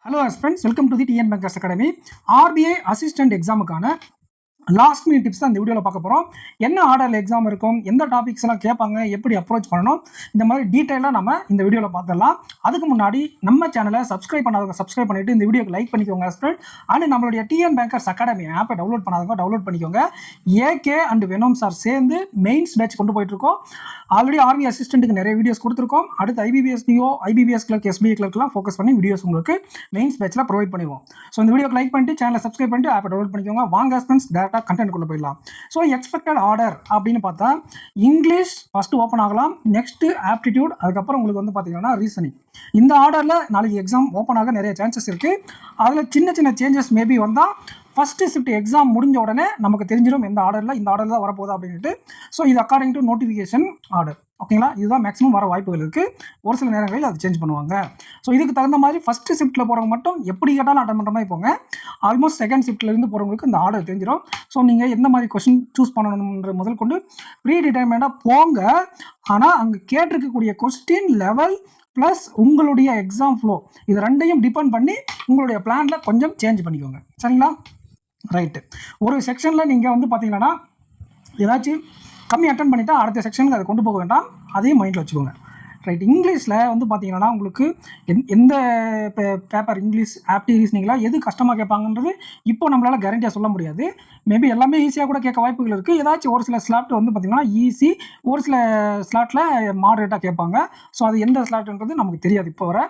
Hello friends, welcome to the TN Bankers Academy. RBI assistant exam-க்கான last minute tips தான் இந்த வீடியோவில் பார்க்க போகிறோம். என்ன ஆர்டரில் எக்ஸாம் இருக்கும், எந்த டாபிக்ஸ் எல்லாம் கேட்பாங்க, எப்படி அப்ரோச் பண்ணணும், இந்த மாதிரி டீட்டெயிலாக நம்ம இந்த வீடியோவில் பார்த்துடலாம். அதுக்கு முன்னாடி நம்ம சேனலை சப்ஸ்கிரைப் பண்ணாதவங்க சப்ஸ்கிரைப் பண்ணிவிட்டு இந்த வீடியோக்கு லைக் பண்ணிக்கோங்க ஃப்ரெண்ட். அண்ட் நம்மளுடைய டிஎன் பேங்கர்ஸ் அகாடமி ஆப்பை டவுன்லோட் பண்ணாதவங்க டவுன்லோட் பண்ணிக்கோங்க. ஏகே அண்ட் வெனோம் சார் சேர்ந்து மெயின்ஸ் பேட்ச் கொண்டு போயிட்டுருக்கோம். ஆல்ரெடி ஆர்பி அசிஸ்டண்ட்டுக்கு நிறைய வீடியோஸ் கொடுத்துருக்கோம். அடுத்து IBPS PO, IBPS clerk, SBI கிளர்க்லாம் ஃபோக்கஸ் பண்ணி வீடியோஸ் உங்களுக்கு மெயின்ஸ் பேட்சில் ப்ரொவைட் பண்ணிடுவோம். ஸோ இந்த வீடியோக்கு லைக் பண்ணிட்டு சேனலை சப்ஸ்கிரைப் பண்ணிட்டு ஆப்பை டவுன்லோட் பண்ணிக்கோங்க. வாங்க ஃப்ரெண்ட்ஸ் டேரக்டாக கண்டென்ட் கொண்டு போயிடலாம். ஸோ எக்ஸ்பெக்டட் ஆர்டர் அப்படின்னு பார்த்தா இங்கிலீஷ் ஃபஸ்ட்டு ஓப்பன் ஆகலாம், நெக்ஸ்ட்டு ஆப்டிடியூட், அதுக்கப்புறம் உங்களுக்கு வந்து பார்த்தீங்கன்னா ரீசனிங். இந்த ஆர்டரில் நாளைக்கு எக்ஸாம் ஓப்பன் ஆக நிறைய சான்சஸ் இருக்குது. அதில் சின்ன சின்ன சேஞ்சஸ் மேபி வந்தால் ஃபஸ்ட்டு ஷிஃப்ட் எக்ஸாம் முடிஞ்ச உடனே நமக்கு தெரிஞ்சிடும் எந்த ஆர்டரில் இந்த ஆர்டர் தான் வரப்போகுது அப்படின்ட்டு. ஸோ இது அக்கார்டிங் டு நோட்டிஃபிகேஷன் ஆர்டர். ஓகேங்களா, இதுதான் மேக்ஸிமம் வர வாய்ப்புகள் இருக்குது. ஒரு சில நேரங்களில் அது சேஞ்ச் பண்ணுவாங்க. ஸோ இதுக்கு தகுந்த மாதிரி ஃபஸ்ட்டு ஷிஃப்ட்டில் போகிறவங்க மட்டும் எப்படி கேட்டாலும் அட்டன் பண்ணுற மாதிரி போங்க. ஆல்மோஸ்ட் செகண்ட் ஷிஃப்ட்லேருந்து போகிறவங்களுக்கு இந்த ஆர்டர் தெரிஞ்சிடும். ஸோ நீங்கள் எந்த மாதிரி கொஸ்டின் சூஸ் பண்ணணுன்ற முதல் கொண்டு ப்ரீ டிட்டர்மைண்டாக போங்க. ஆனால் அங்கே கேட்டிருக்கக்கூடிய கொஸ்டின் லெவல் ப்ளஸ் உங்களுடைய எக்ஸாம் ஃப்ளோ இது ரெண்டையும் டிபெண்ட் பண்ணி உங்களுடைய பிளானில் கொஞ்சம் சேஞ்ச் பண்ணிக்கோங்க. சரிங்களா, ரைட்டு. ஒரு செக்ஷனில் நீங்கள் வந்து பார்த்தீங்கன்னா ஏதாச்சும் கம்மி அட்டன் பண்ணிவிட்டால் அடுத்த செக்ஷனுக்கு அதை கொண்டு போக வேண்டாம், அதையும் மைண்டில் வச்சுக்கோங்க. ரைட். இங்கிலீஷில் வந்து பார்த்தீங்கன்னா உங்களுக்கு எந்த பேப்பர் இங்கிலீஷ் ஆப்டி ரீசனிங்லாம் எது கஷ்டமாக கேட்பாங்கன்றது இப்போ நம்மளால் கேரண்டியாக சொல்ல முடியாது. மேபி எல்லாமே ஈஸியாக கூட கேட்க வாய்ப்புகள் இருக்குது. ஏதாச்சும் ஒரு சில ஸ்லாட் வந்து பார்த்திங்கன்னா ஈஸி, ஒரு சில ஸ்லாட்டில் மாடரேட்டாக கேட்பாங்க. ஸோ அது எந்த ஸ்லாட்ன்றது நமக்கு தெரியாது இப்போ வர.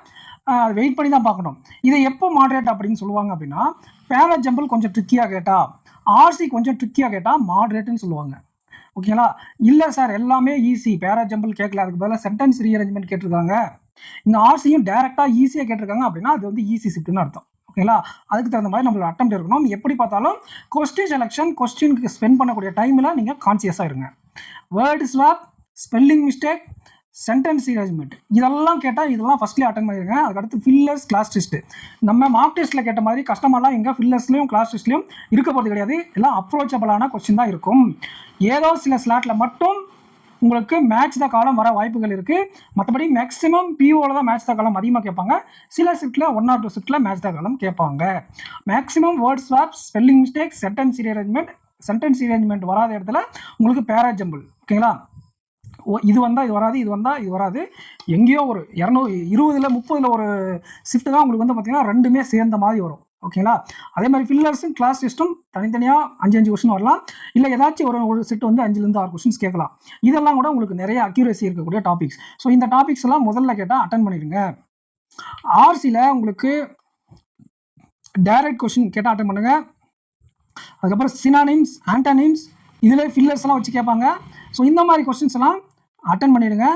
வெயிட் பண்ணி தான் பார்க்கணும். இதை எப்போ மாடரேட் அப்படின்னு சொல்லுவாங்க அப்படின்னா, பேரா ஜம்பிள் கொஞ்சம் ட்ரிக்கியாக கேட்டால், ஆர்சி கொஞ்சம் ட்ரிக்கியாக கேட்டால் மாடரேட்டுன்னு சொல்லுவாங்க. ஓகேங்களா, இல்லை சார் எல்லாமே ஈஸி, பேரா ஜம்பிள் கேட்கல, அதுக்கு பதிலாக சென்டென்ஸ் ரீஅரேஞ்ச்மெண்ட் கேட்டிருக்காங்க, இந்த ஆர்சியும் டேரெக்டாக ஈஸியாக கேட்டிருக்காங்க அப்படின்னா அது வந்து ஈஸி ஷிஃப்ட்னு அர்த்தம். ஓகேங்களா, அதுக்கு தகுந்த மாதிரி நம்மளோட அட்டெம்ப்ட் இருக்கணும். எப்படி பார்த்தாலும் கொஸ்டின் செலெக்ஷன், கொஸ்டினுக்கு ஸ்பெண்ட் பண்ணக்கூடிய டைமில் நீங்கள் கான்சியஸாக இருங்க. Word swap, spelling mistake, sentence rearrangement இதெல்லாம் கேட்டால் இதெல்லாம் ஃபஸ்ட்லேயே அட்டன் பண்ணிடுங்க. அதுக்கடுத்து ஃபில்லர்ஸ், கிளாஸ் டெஸ்ட்டு. நம்ம மார்க் டெஸ்ட்டில் கேட்ட மாதிரி கஷ்டமெல்லாம் எங்கே ஃபில்லர்ஸ்லையும் கிளாஸ் டெஸ்ட்லையும் இருக்க போகிறது கிடையாது. எல்லாம் அப்ரோச்சபிளான கொஸ்டின் தான் இருக்கும். ஏதோ சில ஸ்லாட்டில் மட்டும் உங்களுக்கு மேட்ச் த காலம் வர வாய்ப்புகள் இருக்குது. மற்றபடி மேக்ஸிமம் பிஓவில் தான் மேட்ச் த காலம் அதிகமாக கேட்பாங்க. சில ஷிஃப்ட்டில் 1 or 2 ஷிஃப்ட்டில் மேட்ச் த காலம் கேட்பாங்க. Maximum word swap, spelling mistake, sentence rearrangement வராத இடத்துல உங்களுக்கு பேரா ஜம்பிள். ஓகேங்களா, இது வந்தால் இது வராது, இது வந்தால் இது வராது. எங்கேயோ ஒரு 220 30 ஒரு ஷிஃப்ட் தான் உங்களுக்கு வந்து பார்த்தீங்கன்னா ரெண்டுமே சேர்ந்த மாதிரி வரும். ஓகேங்களா, அதே மாதிரி ஃபில்லர்ஸும் கிளாஸ் டெஸ்ட்டும் தனித்தனியாக 5 கொஸ்டின் வரலாம். இல்லை ஏதாச்சும் ஒரு செட் வந்து 5 to 6 கொஸ்டின்ஸ் கேட்கலாம். இதெல்லாம் கூட உங்களுக்கு நிறைய அக்யூரேசி இருக்கக்கூடிய டாபிக்ஸ். ஸோ இந்த டாபிக்ஸ் எல்லாம் முதல்ல கேட்டால் அட்டன் பண்ணிடுங்க. ஆர்சியில் உங்களுக்கு டைரக்ட் கொஸ்டின் கேட்டால் அட்டன் பண்ணுங்கள். அதுக்கப்புறம் சினானிம்ஸ், ஆன்டானிம்ஸ், இதில் ஃபில்லர்ஸ் எல்லாம் வச்சு கேட்பாங்க. ஸோ இந்த மாதிரி கொஸ்டின்ஸ் எல்லாம் அட்டன் பண்ணிடுங்க.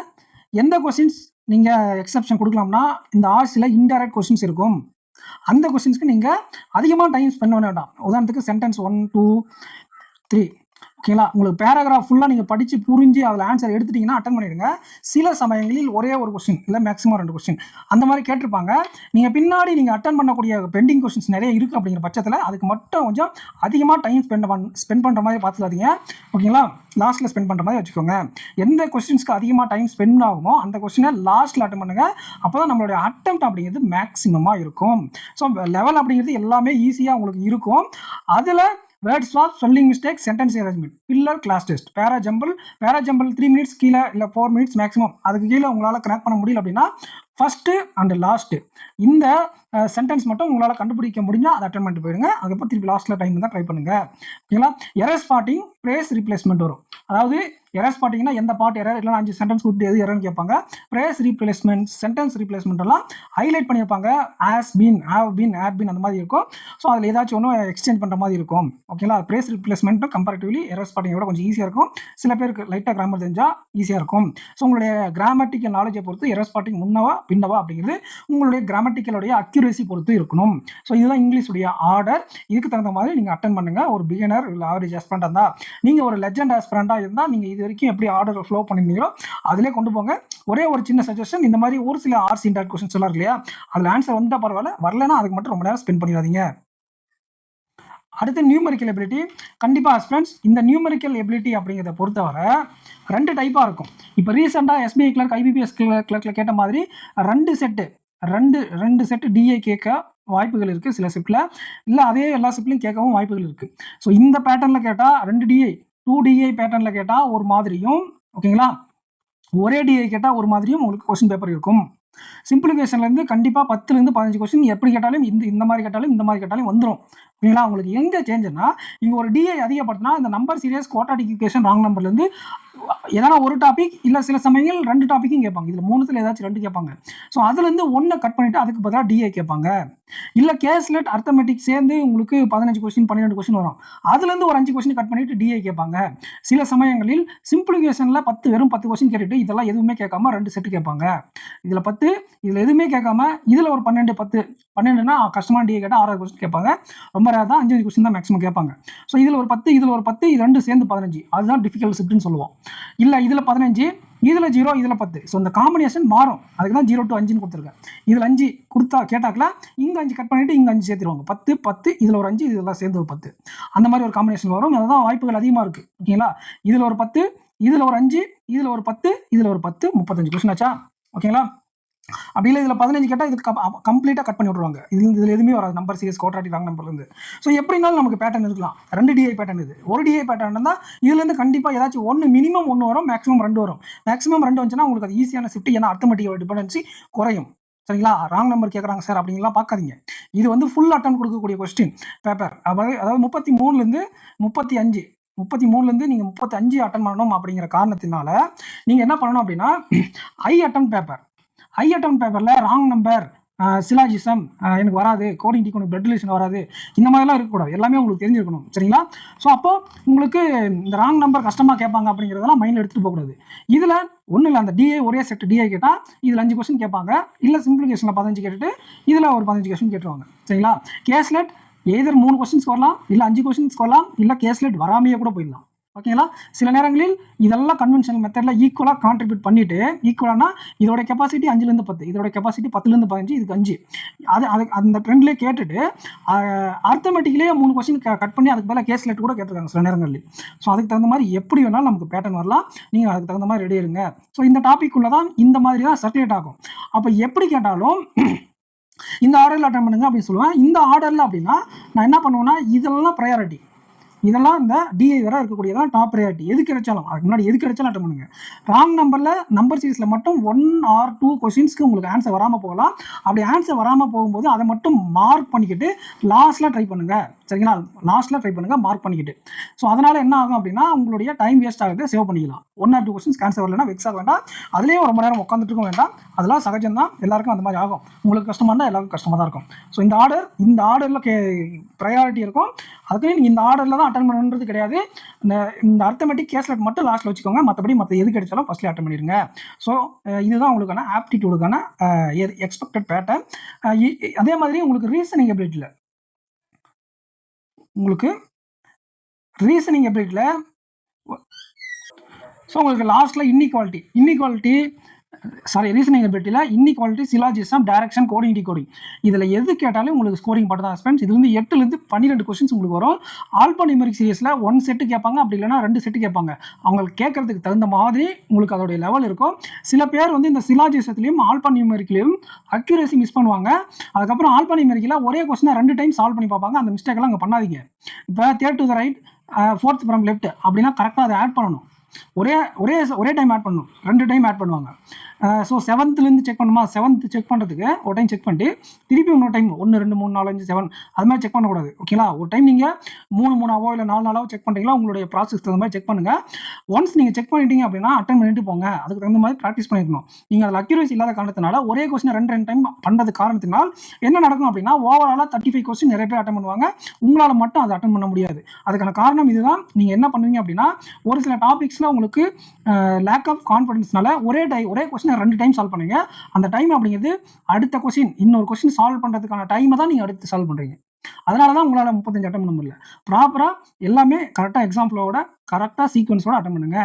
எந்த கொஸ்டின்ஸ் நீங்கள் எக்ஸப்ஷன் கொடுக்கலாம்னா, இந்த ஆர்சியில் இன்டைரக்ட் கொஸ்டின்ஸ் இருக்கும். அந்த கொஸ்டின்ஸ்க்கு நீங்கள் அதிகமாக டைம் ஸ்பெண்ட் பண்ண வேண்டாம். உதாரணத்துக்கு சென்டென்ஸ் 1 2 3. ஓகேங்களா, உங்களுக்கு பேராகிராஃப் ஃபுல்லாக நீங்கள் படித்து புரிஞ்சு அதில் ஆன்சர் எடுத்துட்டிங்கன்னா அட்டன் பண்ணிவிடுங்க. சில சமயங்களில் ஒரே ஒரு கொஸ்டின் இல்லை மேக்ஸிமம் 2 கொஸ்டின் அந்த மாதிரி கேட்டிருப்பாங்க. நீங்கள் பின்னாடி நீங்கள் அட்டன் பண்ணக்கூடிய பெண்டிங் கொஸ்டின்ஸ் நிறைய இருக்குது அப்படிங்கிற பட்சத்தில் அதுக்கு மட்டும் கொஞ்சம் அதிகமாக டைம் ஸ்பெண்ட் பண்ணுற மாதிரி பார்த்துக்காதீங்க. ஓகேங்களா, லாஸ்ட்டில் ஸ்பெண்ட் பண்ணுற மாதிரி வச்சுக்கோங்க. எந்த கொஸ்டின்ஸ்க்கு அதிகமாக டைம் ஸ்பெண்ட் ஆகுமோ அந்த கொஸ்டினை லாஸ்ட்டில் அட்டன் பண்ணுங்கள். அப்போ தான் நம்மளுடைய அட்டெம்ப்ட் அப்படிங்கிறது மேக்ஸிமமாக இருக்கும். ஸோ லெவல் அப்படிங்கிறது எல்லாமே ஈஸியாக உங்களுக்கு இருக்கும். அதில் word swap, spelling mistake, sentence arrangement, filler, class test, para jumble 3 minutes கீழே இல்லை 4 minutes மேக்ஸிமம். அதுக்கு கீழே உங்களால் கனெக்ட் பண்ண முடியல அப்படின்னா ஃபஸ்ட்டு அண்ட் லாஸ்ட்டு இந்த சென்டென்ஸ் மட்டும் உங்களால் கண்டுபிடிக்க முடிஞ்சால் அதை அட்டன் பண்ணிட்டு போயிடுங்க. அதுக்கப்புறம் திருப்பி லாஸ்ட்டில் டைம் தான் ட்ரை பண்ணுங்கள். ஓகேங்களா, எரர் ஸ்பாட்டிங், ப்ரேஸ் ரீப்ளேஸ்மெண்ட் வரும். அதாவது எரர் ஸ்பாட்டிங்னா எந்த பார்ட் எரர், இல்லைனா 5 சென்டென்ஸ் கொடுத்து எது எரர்னு கேட்பாங்க. ப்ரேஸ் ரீப்ளேஸ்மெண்ட், சென்டென்ஸ் ரீப்ளேஸ்மெண்ட் எல்லாம் ஹைலைட் பண்ணியிருப்பாங்க. Has been, have been, had been அந்த மாதிரி இருக்கும். ஸோ அதில் ஏதாச்சும் ஒன்று எக்ஸ்சேஞ்ச் பண்ணுற மாதிரி இருக்கும். ஓகேங்களா, ப்ரேஸ் ரீப்ளேஸ்மெண்ட்டும் கம்பேரிட்டிவ்லி எரர் ஸ்பாட்டிங்கோட கொஞ்சம் ஈஸியாக இருக்கும். சில பேருக்கு லைட்டாக கிராமர் தெரிஞ்சால் ஈஸியாக இருக்கும். ஸோ உங்களுடைய கிராமட்டிக்கல் நாலேஜை பொறுத்து எரர் ஸ்பாட்டிங் முன்னவா பின்னவா அப்படிங்கிறது உங்களுடைய கிராமட்டிக்கலுடைய அக்யூரேசி பொறுத்து இருக்கணும். ஸோ இதுதான் இங்கிலீஷுடைய ஆர்டர். இதுக்கு தகுந்த மாதிரி நீங்கள் அட்டன் பண்ணுங்கள். ஒரு பிகினர் இல்லை ஆவரேஜ் ஆஸ்பிரண்டாக இருந்தால், நீங்கள் ஒரு லெஜண்ட் ஆஸ்பிரண்டாக இருந்தால் நீங்கள் இது வரைக்கும் எப்படி ஆர்டர் ஃப்ளோ பண்ணியிருந்தீங்களோ அதிலே கொண்டு போங்க. ஒரே ஒரு சின்ன சஜஷன், இந்த மாதிரி ஒரு சில ஆர்சி இன்டர்ட் கொஸ்டின்ஸ் எல்லாம் இருக்கு இல்லையா, அதில் ஆன்சர் வந்துட்டால் பரவாயில்ல, வரலன்னா அதுக்கு மட்டும் ரொம்ப நேரம் ஸ்பெண்ட் பண்ணிடாதீங்க. அடுத்து நியூமெரிக்கல் எபிலிட்டி. கண்டிப்பாக ஸ்டூடெண்ட்ஸ் இந்த நியூமெரிக்கல் எபிலிட்டி அப்படிங்கிறத பொறுத்தவரை 2 டைப்பாக இருக்கும். இப்போ ரீசெண்டாக எஸ்பிஐ கிளர்க், ஐபிபிஎஸ் கிளர்க்கில் கேட்ட மாதிரி 2 செட்டு டிஏ கேட்க வாய்ப்புகள் இருக்குது சில ஷிஃப்ட்டில். இல்லை அதே எல்லா ஷிஃப்ட்லையும் கேட்கவும் வாய்ப்புகள் இருக்குது. ஸோ இந்த பேட்டர்னில் கேட்டால் 2 டிஐ 2 டிஐ பேட்டர்னில் கேட்டால் ஒரு மாதிரியும், ஓகேங்களா, ஒரே டிஐ கேட்டால் ஒரு மாதிரியும் உங்களுக்கு கொஸ்டின் பேப்பர் இருக்கும். சிம்பிளிஃபிகேஷன்லேருந்து கண்டிப்பாக 10லேருந்து 15 கொஸ்டின் எப்படி கேட்டாலும் இந்த மாதிரி கேட்டாலும் வந்துடும். ஓகேங்களா, உங்களுக்கு எங்கே சேஞ்சுன்னா இங்கே ஒரு டிஐ அதிகப்படுத்தினா இந்த number series quadratic equation wrong நம்பர்லேருந்து எதனா ஒரு டாபிக் இல்லை சில சமயங்கள் 2 டாப்பிக்கும் கேட்பாங்க. இதில் 3த்தில் ஏதாச்சும் 2 கேட்பாங்க. ஸோ அதுலேருந்து 1 கட் பண்ணிவிட்டு அதுக்கு பதிலாக டிஐ கேட்பாங்க. இல்லை கேஸ்லெட் அர்த்தமெட்டிக் சேர்ந்து உங்களுக்கு 15 கொஸ்டின் 12 கொஸ்டின் வரும். அதுலேருந்து ஒரு 5 கொஸ்டின் கட் பண்ணிவிட்டு டிஐ கேட்பாங்க. சில சமயங்களில் சிம்பிளிஃபிகேஷனில் வெறும் 10 கொஸ்டின் கேட்டுட்டு இதெல்லாம் எதுவுமே கேட்காம 2 செட்டு கேட்பாங்க. இதில் 10, இதில் எதுவுமே கேட்காம இதில் ஒரு 12னா கஷ்டமான டிஐ கேட்டால் 6 கொஸ்டின் கேட்பாங்க. ரொம்ப ரேர் தான், 5 கொஸ்டின் தான் மேக்ஸிமம் கேட்பாங்க. ஸோ இதில் ஒரு 10, இதில் ஒரு 10, இது 2 சேர்ந்து 15. அதுதான் டிஃபிகல்ட் ஷிஃப்ட்னு சொல்லுவோம். இல்லை இதில் 15, இதில் 0, இதில் 10. ஸோ இந்த காம்பினேஷன் மாறும். அதுக்கு தான் 0 to 5ன்னு கொடுத்துருக்கேன். இதில் 5 கொடுத்தா கேட்டாக்கல இங்கே 5 கட் பண்ணிவிட்டு இங்கே 5 சேர்த்துருவாங்க. 10, 10, இதில் ஒரு 5, இதெல்லாம் சேர்ந்து ஒரு 10. அந்த மாதிரி ஒரு காம்பினேஷன் வரும். அதுதான் வாய்ப்புகள் அதிகமாக இருக்குது. ஓகேங்களா, இதில் ஒரு 10, இதில் ஒரு 5, இதில் ஒரு 10, இதில் ஒரு 10, 35 கொஸ்டின் ஆச்சா. ஓகேங்களா, அப்படி இல்லை இதில் 15 கேட்டால் இதுக்கு கம்ப்ளீட்டாக கட் பண்ணி விட்ருவாங்க. இதில் எதுவுமே வராது நம்பர் சீரியஸ் குவாட்ராட்டிக் ராங் நம்பர்லேருந்து. ஸோ எப்படினாலும் நமக்கு பேட்டர்ன் இருக்கலாம். 2 டிஐ பேட்டர்ன் இது. ஒரு டிஐ பேட்டர்ன் தான் இதுலேருந்து கண்டிப்பாக ஏதாச்சும் ஒன்று மினிமம் 1 வரும், மேக்ஸிமம் 2 வரும். மேக்ஸிமம் 2 வந்துச்சுன்னா உங்களுக்கு அது ஈஸியான ஷிஃப்ட். ஏன்னா அர்த்தமெட்டிக் டிபெண்டன்சி குறையும். சரிங்களா, ராங் நம்பர் கேட்குறாங்க சார் அப்படின்லாம் பார்க்காதீங்க. இது வந்து ஃபுல் அட்டன் கொடுக்கக்கூடிய கொஸ்டின் பேப்பர். அதாவது 33லேருந்து 35, 33லேருந்து நீங்கள் 35 அட்டன் பண்ணணும் அப்படிங்கிற காரணத்தினால நீங்கள் என்ன பண்ணணும் அப்படின்னா ஐ அட்டன் பேப்பரில் ராங் நம்பர், சிலாஜிசம் எனக்கு வராது, கோடிங் டிகோடிங் பிளட் ரிலேஷன் வராது, இந்த மாதிரிலாம் இருக்கக்கூடாது. எல்லாமே உங்களுக்கு தெரிஞ்சிருக்கணும். சரிங்களா, ஸோ அப்போது உங்களுக்கு இந்த ராங் நம்பர் கஷ்டமாக கேட்பாங்க அப்படிங்கிறதெல்லாம் மைண்டில் எடுத்துகிட்டு போகக்கூடாது. இதில் ஒன்றும் இல்லை, அந்த டிஐ ஒரே செட் டிஐ கேட்டால் இதில் 5 கொஸ்டின் கேட்பாங்க. இல்லை சிம்பிளிஃபிகேஷனில் 15 கேட்டுட்டு இதில் ஒரு 15 கொஸ்டின் கேட்டுருவாங்க. சரிங்களா, கேஸ்லெட் எதர் 3 கொஸ்டின்ஸ் வரலாம், இல்லை 5 கொஸ்டின்ஸ் வரலாம், இல்லை கேஸ்லெட் வராமையே கூட போயிடலாம். ஓகேங்களா, சில நேரங்களில் இதெல்லாம் கன்வென்ஷனல் மெத்தடில் ஈக்குவலாக கான்ட்ரிபியூட் பண்ணிவிட்டு, ஈக்குவலானா இதோட கெப்பாசிட்டி 5லேருந்து 10, இதோட கெப்பாசிட்டி 10லேருந்து 15, இதுக்கு 5, அது அந்த ட்ரெண்ட்லேயே கேட்டுட்டு அர்த்தமெட்டிக்லேயே 3 கொஸ்டின் கட் பண்ணி அதுக்கு பதிலாக கேஸ்லெட் கூட கேட்டிருக்காங்க சில நேரங்களில். ஸோ அதுக்கு தகுந்த மாதிரி எப்படி வேணாலும் நமக்கு பேட்டர்ன் வரலாம். நீங்கள் அதுக்கு தகுந்த மாதிரி ரெடி இருங்க. ஸோ இந்த டாபிக் உள்ள தான் இந்த மாதிரி தான் சர்க்குலேட் ஆகும். அப்போ எப்படி கேட்டாலும் இந்த ஆர்டரில் அட்டன் பண்ணுங்க அப்படின்னு சொல்லுவேன். இந்த ஆர்டரில் அப்படின்னா நான் என்ன பண்ணுவேன்னா இதெல்லாம் ப்ரையாரிட்டி, இதெல்லாம் இந்த டிஐ வர இருக்கக்கூடியதான் டாப் ப்ரையாரிட்டி. எது கிடைச்சாலும் அதுக்கு முன்னாடி எது கிடைச்சாலும் அட்டன் பண்ணுங்க. ராங் நம்பரில் நம்பர் சீரிஸில் மட்டும் 1 or 2 கொஸ்டின்ஸ்க்கு உங்களுக்கு ஆன்சர் வராமல் போகலாம். அப்படி ஆன்சர் வராமல் போகும்போது அதை மட்டும் மார்க் பண்ணிக்கிட்டு லாஸ்ட்டில் ட்ரை பண்ணுங்கள். சரிங்களா, லாஸ்ட்டில் ட்ரை பண்ணுங்கள் மார்க் பண்ணிக்கிட்டு. ஸோ அதனால் என்ன ஆகும் அப்படின்னா உங்களுடைய டைம் வேஸ்ட் ஆகுது, சேவ் பண்ணிக்கலாம். 1 or 2 கொஸ்டின்ஸ் ஆன்சர் வரலன்னா வெக்ஸ் ஆக வேண்டாம். அதுலேயே ரொம்ப நேரம் உட்காந்துட்டு இருக்க வேண்டாம். அதெல்லாம் சகஜம் தான், எல்லாருக்கும் அந்த மாதிரி ஆகும். உங்களுக்கு கஷ்டமாக இருந்தால் எல்லாருக்கும் கஷ்டமாக தான் இருக்கும். ஸோ இந்த ஆர்டரில் ப்ரையாரிட்டி இருக்கும். அதுக்கு நீங்கள் இந்த ஆர்டரில் தான் அட்டன் பண்ணணுன்றது கிடையாது. இந்த அர்த்தமெட்டிக் கேஸ்லெட் மட்டும் லாஸ்ட்டில் வச்சுக்கோங்க. மற்றபடி எது கிடைச்சாலும் ஃபஸ்ட்லேயே அட்டன் பண்ணிடுங்க. ஸோ இதுதான் உங்களுக்கான ஆப்டிடியூடுக்கான எக்ஸ்பெக்டட் பேட்டர்ன். அதே மாதிரி உங்களுக்கு ரீசனிங் எபிலிட்டியில் ஸோ உங்களுக்கு லாஸ்ட்டில் ரீசனிங் எபிலிட்டியில் inequality, syllogism, direction, coding decoding இதில் எது கேட்டாலும் உங்களுக்கு ஸ்கோரிங் பார்த்து தான் ஃப்ரெண்ட்ஸ். இது வந்து 8லேருந்து 12 கொஸ்டின்ஸ் உங்களுக்கு வரும். ஆல்பா நியூமெரிக் சீரிஸில் 1 செட்டு கேட்பாங்க, அப்படி இல்லைனா 2 செட்டு கேட்பாங்க. அவங்களுக்கு கேட்கறதுக்கு தகுந்த மாதிரி உங்களுக்கு அதோடைய லெவல் இருக்கும். சில பேர் வந்து இந்த சிலாஜிசத்துலையும் ஆல்பா நியூமெரிக்லையும் அக்யூரேசி மிஸ் பண்ணுவாங்க. அதுக்கப்புறம் ஆல்பா நியூமெரிக்கில் ஒரே கொஸ்டினை 2 டைம் சால்வ் பண்ணி பார்ப்பாங்க. அந்த மிஸ்டேக்கெல்லாம் அங்கே பண்ணாதீங்க. இப்போ 3rd to the right, 4th from left அப்படின்னா கரெக்டாக அதை ஆட் பண்ணணும். ஒரே டைம் ஆட் பண்ணணும், 2 டைம் ஆட் பண்ணுவாங்க. ஸோ 7th செக் பண்ணுமா, 7th செக் பண்ணுறதுக்கு ஒரு டைம் செக் பண்ணிட்டு திருப்பி இன்னொரு டைம் 1 2 3 4 5 7 அது மாதிரி செக் பண்ணக்கூடாது. ஓகேங்களா, ஒரு டைம் நீங்கள் 3 இல்லை 4 செக் பண்ணுறீங்களா, உங்களுடைய ப்ராசஸ் தகுந்த மாதிரி செக் பண்ணுங்கள். ஒன்ஸ் நீங்கள் செக் பண்ணிட்டீங்க அப்படின்னா அட்டன் பண்ணிட்டு போங்க. அதுக்கு தகுந்த மாதிரி ப்ராக்டிஸ் பண்ணிக்கணும். நீங்கள் அதில் அக்யூரேசி இல்லாத காரணத்தினால ஒரே கொஸ்டின் 2 டைம் பண்ணுறது காரணத்தினால் என்ன நடக்கும் அப்படின்னா ஓவராலாக 35 கொஸ்டின் நிறைய பேர் அட்டன் பண்ணுவாங்க. உங்களால் மட்டும் அதை அட்டன் பண்ண முடியாது. அதுக்கான காரணம் இதுதான். நீங்கள் என்ன பண்ணுவீங்க அப்படின்னா ஒரு சில டாபிக்ஸில் உங்களுக்கு லேக் ஆஃப் கான்ஃபிடன்ஸ்னால ஒரே கொஸ்டின் 2 டைம் சால்வ் பண்ணுங்க. அந்த டைம் அப்படிங்கிறது அடுத்த கொஸ்டின் இன்னொரு கொஸ்டின் சால்வ் பண்ணுறதுக்கான டைமை தான் நீங்கள் அடுத்து சால்வ் பண்ணுறீங்க. அதனால தான் உங்களால் 35 அட்டன் பண்ண முடியல. ப்ராப்பராக எல்லாமே கரெக்டாக எக்ஸாம்பிளோட கரெக்டாக சீக்வன்ஸோட அட்டன் பண்ணுங்க.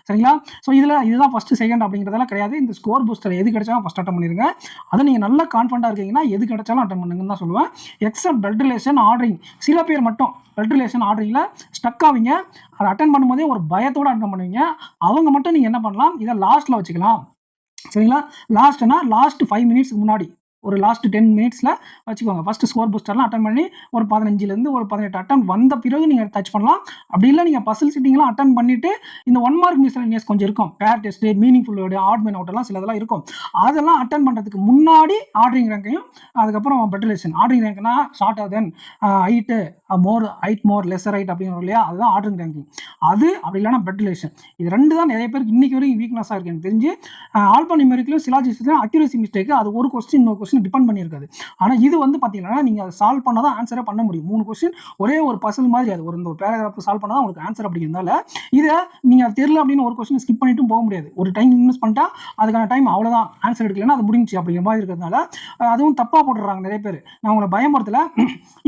சரிங்களா, ஸோ இதுதான் ஃபஸ்ட்டு செகண்ட் அப்படிங்கிறதெல்லாம் கிடையாது. இந்த ஸ்கோர் பூஸ்டர் எது கிடைச்சாலும் ஃபஸ்ட் அட்டன் பண்ணிடுங்க. அதை நீங்கள் நல்ல கான்ஃபிடண்டாக இருக்கீங்கன்னா எது கிடைச்சாலும் அட்டன் பண்ணுங்கன்னு தான் சொல்லுவேன். எக்ஸப்ட் பிளட் ரிலேஷன் ஆர்டரிங், சில பேர் மட்டும் பிளட் ரிலேஷன் ஆர்டரிங்கில் ஸ்டக் ஆவீங்க. அதை அட்டன் பண்ணும்போதே ஒரு பயத்தோடு அட்டன் பண்ணுவீங்க. அவங்க மட்டும் நீங்கள் என்ன பண்ணலாம், இதை லாஸ்ட்டில் வச்சுக்கலாம். சரிங்களா, லாஸ்ட்னா லாஸ்ட் 5 மினிட்ஸ்க்கு முன்னாடி ஒரு லாஸ்ட் 10 மினிட்ஸில் வச்சுக்கோங்க. ஃபஸ்ட்டு ஸ்கோர் பூஸ்டர்லாம் அட்டன் பண்ணி ஒரு 15லேருந்து ஒரு 18 அட்டன் வந்த பிறகு நீங்கள் டச் பண்ணலாம். அப்படி இல்லை நீங்கள் பசில் சிட்டிங்லாம் அட்டன் பண்ணிவிட்டு இந்த 1 மார்க் மிஸ்லேனியஸ் கொஞ்சம் இருக்கும், pair test, meaningful word, odd man அவுட்டெல்லாம் சிலதெல்லாம் இருக்கும். அதெல்லாம் அட்டன் பண்ணுறதுக்கு முன்னாடி ஆர்டரிங் ரேங்கையும் அதுக்கப்புறம் பெட்ரிலேஷன். ஆர்டரிங் ரேங்க்னா shorter than height, more lesser height அப்படின்னு இல்லையா, அதுதான் ஆர்டரிங் ரேங்கிங். அது அப்படி இல்லைனா பெட்ரிலேஷன். இது 2 தான் நிறைய பேருக்கு இன்றைக்கி வரைக்கும் வீக்னஸாக இருக்குது எனக்கு தெரிஞ்சு. ஆல்பா நியூமெரிக்லையும் சிலாஜிஸ்லையும் அக்யூரசி மிஸ்டேக், அது ஒரு கொஸ்டின் இன்னொரு கொஸ்டின் டிபெண்ட் பண்ணியிருக்காது. ஆனால் இது வந்து பார்த்தீங்கன்னா நீங்கள் அதை சால்வ் பண்ணால் தான் ஆன்சரே பண்ண முடியும். 3 கொஸ்டின் ஒரே ஒரு பசில் மாதிரி, அது ஒரு பேராகிராஃப் சால்வ் பண்ணால் தான் உங்களுக்கு ஆன்சர் அப்படிங்கிறதால இதை நீங்கள் அது தெரியல அப்படின்னு ஒரு கொஸ்டின் ஸ்கிப் பண்ணிட்டும் போக முடியாது. ஒரு டைம் இன்வெஸ்ட் பண்ணிட்டா அதுக்கான டைம் அவ்வளோதான், ஆன்சர் எடுக்கலன்னா அது முடிஞ்சு அப்படிங்கிற மாதிரி இருக்கிறதுனால அதுவும் தப்பாக போட்டுடுறாங்க நிறைய பேர். நான் உங்களை பயமுறுத்தல,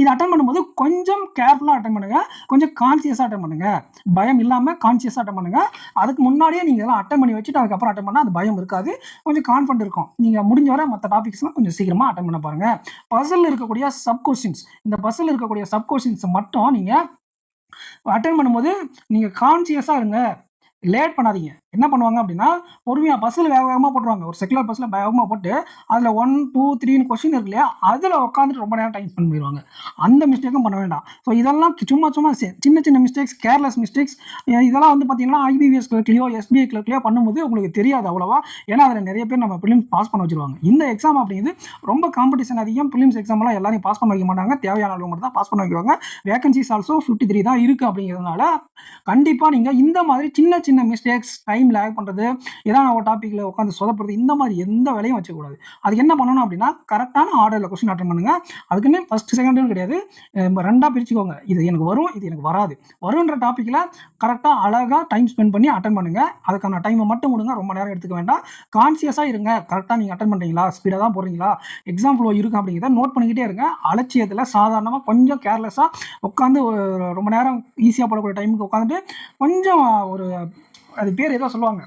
இது அட்டன் பண்ணும்போது கொஞ்சம் கேர்ஃபுல்லாக அட்டன் பண்ணுங்கள், கொஞ்சம் கான்சியஸாக அட்டன் பண்ணுங்கள். பயம் இல்லாமல் கான்சியஸாக அட்டன் பண்ணுங்கள். அதுக்கு முன்னாடியே நீங்கள் எல்லாம் அட்டன் பண்ணி வச்சுட்டு அதுக்கப்புறம் அட்டன் பண்ணால் அது பயம் இருக்காது, கொஞ்சம் கான்ஃபிடன்ட் இருக்கும். நீங்கள் முடிஞ்ச வரை மற்ற டாபிக்ஸ்லாம் கொஞ்சம் சீக்கிரமாக அட்டன் பண்ண பாருங்கள். பசில் இருக்கக்கூடிய சப் கொஸ்டின்ஸ், இந்த பசில் இருக்கக்கூடிய சப் கொஸ்டின்ஸ் மட்டும் நீங்கள் அட்டன் பண்ணும்போது நீங்கள் கான்சியஸாக இருங்க, லேட் பண்ணாதீங்க. என்ன பண்ணுவாங்க அப்படின்னா பொறுமையாக பஸ்ஸில் வேகமாக போட்டுருவாங்க. ஒரு செக்குலர் பஸ்ஸில் வேகமாக போட்டு அதில் 1, 2, 3 கொஸ்டின் இருக்கு இல்லையா, அதில் உட்காந்துட்டு ரொம்ப நேரம் டைம் ஸ்பெண்ட் பண்ணிடுவாங்க. அந்த மிஸ்டேக்கும் பண்ண வேண்டாம். ஸோ இதெல்லாம் சும்மா சின்ன சின்ன மிஸ்டேக்ஸ், கேர்லெஸ் மிஸ்டேக்ஸ். இதெல்லாம் வந்து பார்த்தீங்கன்னா ஐபிபிஎஸ் கிளர்க்லையோ எஸ்பிஐ கிளர்க்லையோ பண்ணும்போது உங்களுக்கு தெரியாது அவ்வளோவா. ஏன்னா அதில் நிறைய பேர் நம்ம ப்ரிலிம்ஸ் பாஸ் பண்ண வச்சுருவாங்க. இந்த எக்ஸாம் அப்படிங்கிறது ரொம்ப காம்படிஷன் அதிகம். ப்ரிலிம்ஸ் எக்ஸாம்லாம் எல்லாரையும் பாஸ் பண்ண வைக்க மாட்டாங்க, தேவையான அளவு மட்டும் தான் பாஸ் பண்ண வைக்குவாங்க. வேகன்சிஸ் ஆல்சோ 53 தான் இருக்குது. அப்படிங்கிறதுனால கண்டிப்பாக நீங்கள் இந்த மாதிரி சின்ன சின்ன மிஸ்டேக்ஸ், டைம் லேக் பண்ணுறது, ஏதாவது ஒரு டாப்பிக்கில் உட்காந்து சொதப்படுறது, இந்த மாதிரி எந்த வேலையும் வச்சுக்கூடாது. அதுக்கு என்ன பண்ணணும் அப்படின்னா கரெக்டான ஆர்டரில் கொஸ்டின் அட்டன் பண்ணுங்கள். அதுக்குன்னு ஃபஸ்ட் செகண்டுன்னு கிடையாது, 2ஆக பிரிச்சுக்கோங்க. இது எனக்கு வரும், இது எனக்கு வராது. வருன்ற டாப்பிக்கில் கரெக்டாக அழகாக டைம் ஸ்பெண்ட் பண்ணி அட்டன் பண்ணுங்கள். அதுக்கான டைமை மட்டும் கொடுங்க, ரொம்ப நேரம் எடுத்துக்க வேண்டாம். கான்சியஸாக இருங்க, கரெக்டாக நீங்கள் அட்டன் பண்ணுறீங்களா, ஸ்பீடாக தான் போடுறீங்களா, எக்ஸாம் ஃப்ளோ இருக்குது அப்படிங்கிறத நோட் பண்ணிக்கிட்டே இருங்க. அலட்சியத்தில் சாதாரணமாக கொஞ்சம் கேர்லெஸ்ஸாக உட்காந்து ரொம்ப நேரம் ஈஸியாக போடக்கூடிய டைமுக்கு உட்காந்துட்டு கொஞ்சம் ஒரு, அது பேர் ஏதோ சொல்லுவாங்க,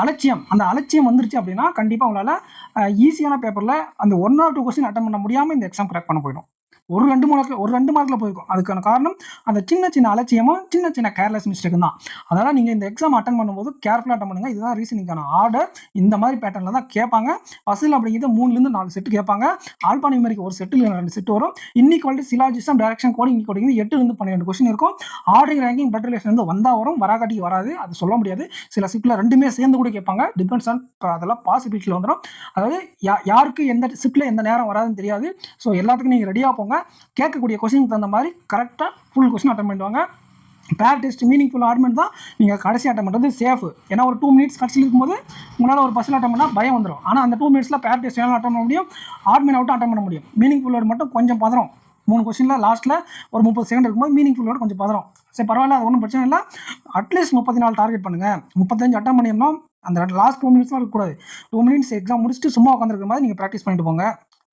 அலட்சியம். அந்த அலட்சியம் வந்துருச்சு அப்படின்னா கண்டிப்பாக உங்களால் ஈஸியான பேப்பரில் அந்த 1 or 2 கொஸ்டின் அட்டன் பண்ண முடியாமல் இந்த எக்ஸாம் கிராக் பண்ண போயிடும். ஒரு 2 மார்க்கில் போயிருக்கும். அதுக்கான காரணம் அந்த சின்ன சின்ன அலட்சியமும் சின்ன சின்ன கேர்லெஸ் மிஸ்டேக்கும் தான். அதனால் நீங்கள் இந்த எக்ஸாம் அட்டன் பண்ணும்போது கேர்ஃபுல்லாக அட்டன் பண்ணுங்கள். இதுதான் ரீசனிங்கான ஆர்டர். இந்த மாதிரி பேட்டர்னில் தான் கேட்பாங்க. பசில் அப்படிங்கிறது 3லேருந்து 4 செட்டு கேட்பாங்க. ஆல்பா நியூமெரிக் ஒரு செட்டில் 2 செட்டு வரும். Inequality, syllogism, direction, coding, coding 8லேருந்து 12 கொஸ்டின் இருக்கும். ஆர்டரிங், ரேங்கிங், பெட்ரிலேஷன் வந்தால் வரும், வராகாட்டிக்கு வராது, அது சொல்ல முடியாது. சில ஷிஃப்ட்டில் 2மே சேர்ந்து கூட கேட்பாங்க. டிபெண்ட்ஸ் ஆன், அதெல்லாம் பாசிபிலிட்டியில் வந்துடும். அதாவது யாருக்கு எந்த ஷிஃப்ட்டில் எந்த நேரம் வராதுன்னு தெரியாது. ஸோ எல்லாத்துக்கும் நீங்கள் ரெடியாக போங்க. கேட்கக்கூடிய கொஸ்டினுக்கு தகுந்த மாதிரி கரெக்டாக ஃபுல் கொஸ்டின் அட்டன் பண்ணிடுவாங்க. பேர் டெஸ்ட், மீனிங்ஃபுல் ஆர்ட்மெண்ட் தான் நீங்கள் கடைசி அட்டன் பண்ணுறது சேஃப். ஏன்னா ஒரு 2 மினிட்ஸ் கடைசியில் இருக்கும்போது உங்களால் ஒரு பஸ்ஸில் அட்டன் பண்ணால் பயம் வந்துடும். ஆனால் அந்த 2 மினிட்ஸில் பேர் டெஸ்ட் வேணாலும் அட்டன் பண்ண முடியும், ஆர்ட்மெண்ட் அவுட்டும் அட்டன் பண்ண முடியும். மீனிங்ஃபுல் வேர்டு மட்டும் கொஞ்சம் பதறும். 3 கொஸ்டினில் லாஸ்ட்டில் ஒரு 30 செகண்ட் இருக்கும்போது மீனிங்ஃபுல் வேர்டு கொஞ்சம் பதறும். சரி பரவாயில்ல, அது ஒன்றும் பிரச்சனை இல்லை. அட்லீஸ்ட் 34 டார்கெட் பண்ணுங்கள். 35 அட்டன் பண்ணிடணும். அந்த லாஸ்ட் 2 மினிட்ஸ்லாம் இருக்கக்கூடாது. 2 மினிட்ஸ் எக்ஸாம் முடிச்சுட்டு சும்மா உட்காந்துருக்கிற மாதிரி நீங்கள் ப்ராக்டிஸ் பண்ணிட்டு போங்க.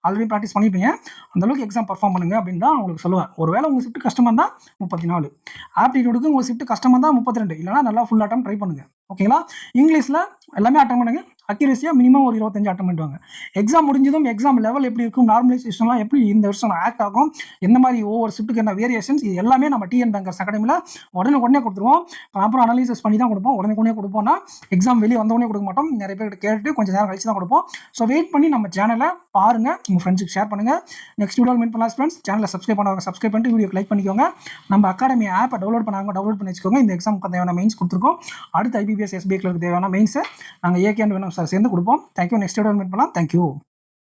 ஆல்ரெடி ப்ராக்டிஸ் பண்ணிப்பீங்க, அந்தளவுக்கு எக்ஸாம் பர்ஃபார்ம் பண்ணுங்க அப்படின்னு தான் உங்களுக்கு சொல்லுவேன். ஒரு வேளை உங்கள் ஷிஃப்ட் கஷ்டமாக இருந்தால் 34, ஆப்டிடியூடுக்கு உங்கள் ஷிஃப்ட் கஷ்டமாக இருந்தால் 32, இல்லைனா நல்லா ஃபுல் அட்டம் ட்ரை பண்ணுங்கள். ஓகேங்களா? இங்கிலீஷில் எல்லாமே அட்டன் பண்ணுங்கள். அக்யூரேசியாக மினிமம் ஒரு 25 அட்டன் பண்ணிடுவாங்க. எக்ஸாம் முடிஞ்சதும் எக்ஸாம் லெவல் எப்படி இருக்கும், நார்மலைசேஷன்லாம் எப்படி இந்த வருஷம் ஆக்ட் ஆகும், எந்த மாதிரி ஒவ்வொரு ஷிஃப்ட்டுக்கு என்ன வேரியேஷன்ஸ், இது எல்லாமே நம்ம டிஎன் பேங்கர்ஸ் அகாடமியில் உடனே கொடுத்துருவோம். அப்புறம் அனலைசஸ் பண்ணி தான் கொடுப்போம். உடனே கொடுப்போம்னா எக்ஸாம் வெளியே வந்தவொடனே கொடுக்க மாட்டோம். நிறைய பேர் கேட்டு கொஞ்சம் நேரம் கழிச்சு தான் கொடுப்போம். ஸோ வெயிட் பண்ணி நம்ம சேனலை பாருங்கள், உங்கள் ஃப்ரெண்ட்ஸுக்கு ஷேர் பண்ணுங்கள். நெக்ஸ்ட் வீடியோவில் மீட் பண்ணலாம் ஃப்ரெண்ட்ஸ். சேனலை சப்ஸ்கிரைப் பண்ணிட்டு வீடியோக்கு லைக் பண்ணிக்கோங்க. நம்ம அகாடமி ஆப்பை டவுன்லோட் பண்ணி வச்சுக்கோங்க. இந்த எக்ஸாமுக்கு தேவையான மெயின்ஸ் கொடுத்துருக்கோம். அடுத்த ஐபிபிஎஸ், எஸ்பிஐ கிளர்க்கு தேவையான மெயின்ஸை நாங்கள் ஏகே அண்ட் வேணும் சார் சேர்ந்து கொடுப்போம். தேங்க்யூ. நெக்ஸ்ட் வீடியோவில் மீட் பண்ணலாம். தேங்க்யூ.